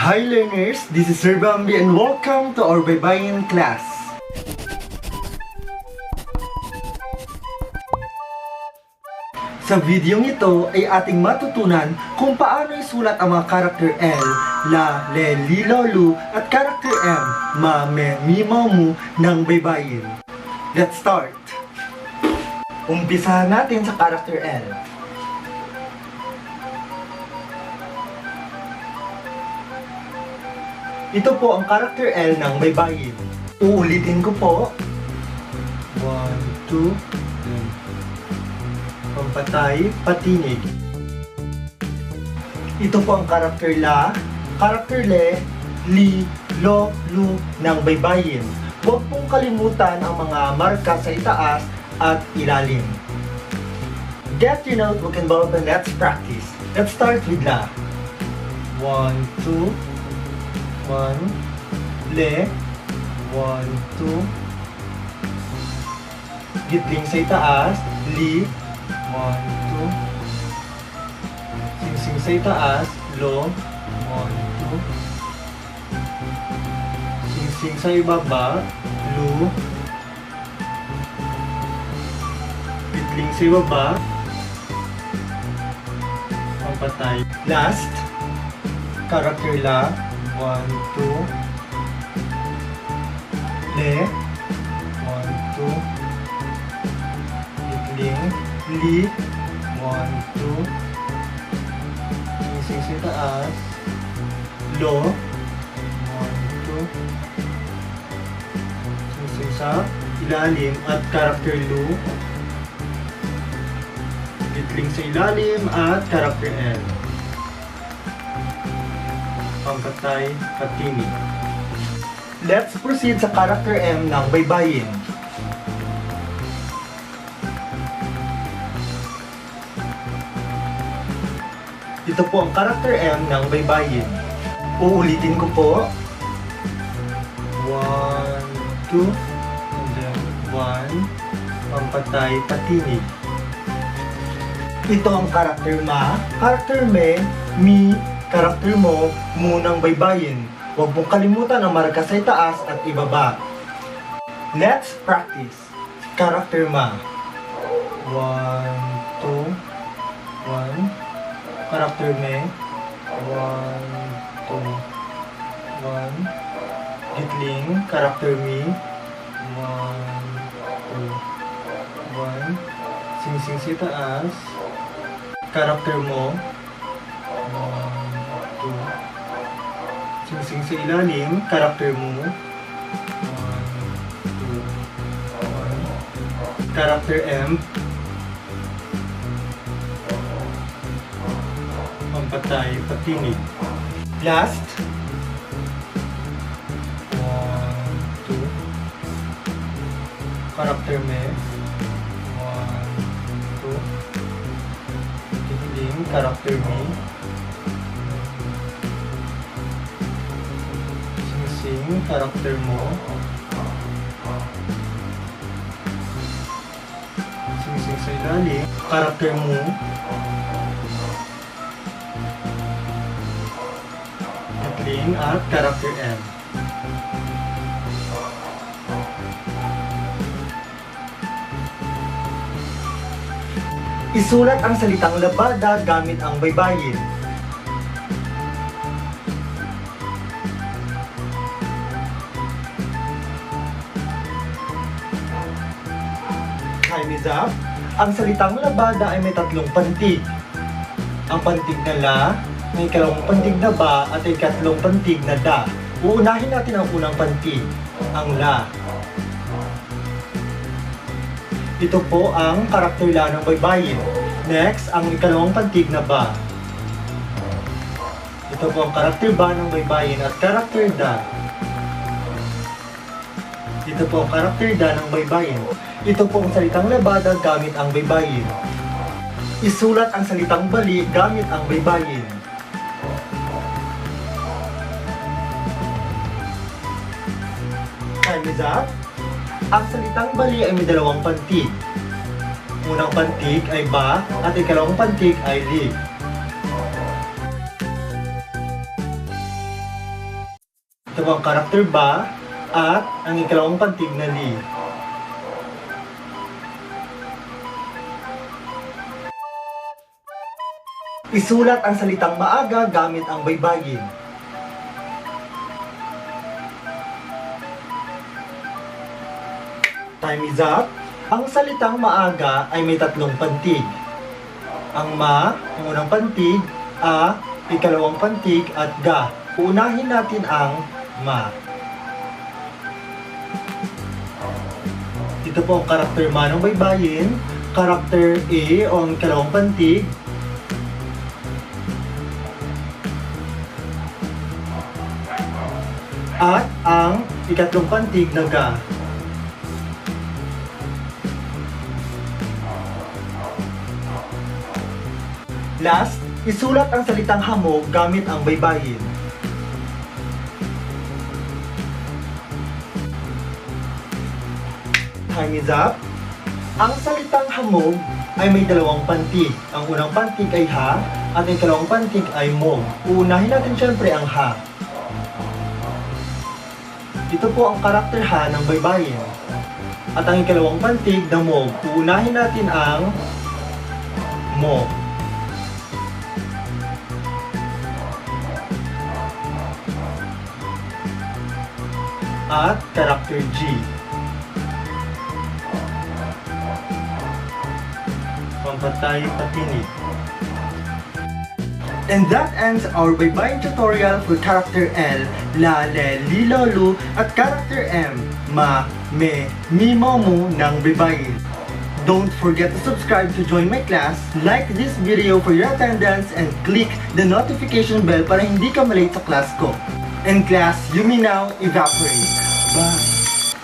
Hi learners, this is Sir Bambi and welcome to our Baybayin class. Sa video ito ay ating matutunan kung paano isulat ang mga karakter L, La, Le, Li, Lo, Lu at karakter M, Ma, Me, Mi, Mo, Mu ng Baybayin. Let's start! Umpisahan natin sa karakter L. Ito po ang karakter L ng Baybayin. Uulitin ko po. 1, 2, pampatay, patinig. Ito po ang karakter La, karakter Le, Li, Lo, Lu ng Baybayin. Huwag pong kalimutan ang mga marka sa itaas at ilalim. Get your notebook and ballpen, let's practice. Let's start with La. 1, 2, 1, Le, 1, 2, gitling sa itaas, Li, 1, 2, singsing sa itaas, Lo, 1, 2, singsing sa ibaba, Lu, gitling sa ibaba, pampatay. Last, karakter La, 1, 2, Le, 1, 2, gitling, Li, 1, 2, singsing sa taas, Lo, 1, 2, singsing sa ilalim at karakter Lu, gitling sa ilalim at karakter L. Pampatay, patinig. Let's proceed sa karakter M ng Baybayin. Ito po ang karakter M ng Baybayin. Uulitin ko po. 1, 2, and then 1, pampatay, patinig. Ito ang karakter Ma, karakter Me, Mi, karakter Mo, Mu ng Baybayin. Huwag mong kalimutan ang marka sa itaas at ibaba. Let's practice. Karakter Ma. 1, 2, 1. Karakter Me. 1, 2, 1. Gitling. Karakter Mi. 1, 2, 1. Singsing sa itaas. Karakter Mo. 1, 2. Singsing sa ilalim, karakter Mo. 1, 2, 1. Karakter M. Pampatay, patinig. Last. 1, 2. Karakter Me. 1, 2. Gitling, karakter Mi. Karakter Mo. Singsing sa ilalim, karakter Mo. Gitling at karakter M. Isulat ang salitang labada gamit ang Baybayin. Time is up. Ang salitang labada ay may tatlong pantig. Ang pantig na La, may ikalawang pantig na Ba, at may ikatlong pantig na Da. Uunahin natin ang unang pantig, ang La. Ito po ang karakter La ng Baybayin. Next, ang ikalawang pantig na Ba. Ito po ang karakter Ba ng Baybayin at karakter Da. Ito po ang karakter Da ng Baybayin. Ito po ang salitang labada gamit ang Baybayin. Isulat ang salitang bali gamit ang Baybayin. Time is up. Ang salitang bali ay may dalawang pantig. Unang pantig ay Ba at ikalawang pantig ay Li. Ito po ang karakter ba at ang ikalawang pantig na li. Isulat ang salitang maaga gamit ang baybayin. Time is up. Ang salitang maaga ay may tatlong pantig. Ang ma, ang unang pantig, a, ikalawang pantig, at ga. Uunahin natin ang ma. Ito po ang karakter ma ng baybayin. Karakter A o ang ikalawang pantig. At ang ikatlong pantig na ga. Last, isulat ang salitang hamog gamit ang baybayin. Time is up. Ang salitang hamog ay may dalawang pantig. Ang unang pantig ay ha at ang ikalawang pantig ay mog. Uunahin natin syempre ang ha. Ito po ang karakter ha ng baybayin. At ang ikalawang pantig na mog. Uunahin natin ang mog. At karakter G. Pampatay patinig. And that ends our Baybayin tutorial for character L, La, Le, Li, Lo, Lu, at character M, Ma, Me, Mi, Mo, Mu ng Baybayin. Don't forget to subscribe to join my class, like this video for your attendance, and click the notification bell para hindi ka malate sa class ko. And class, you may now evaporate. Bye!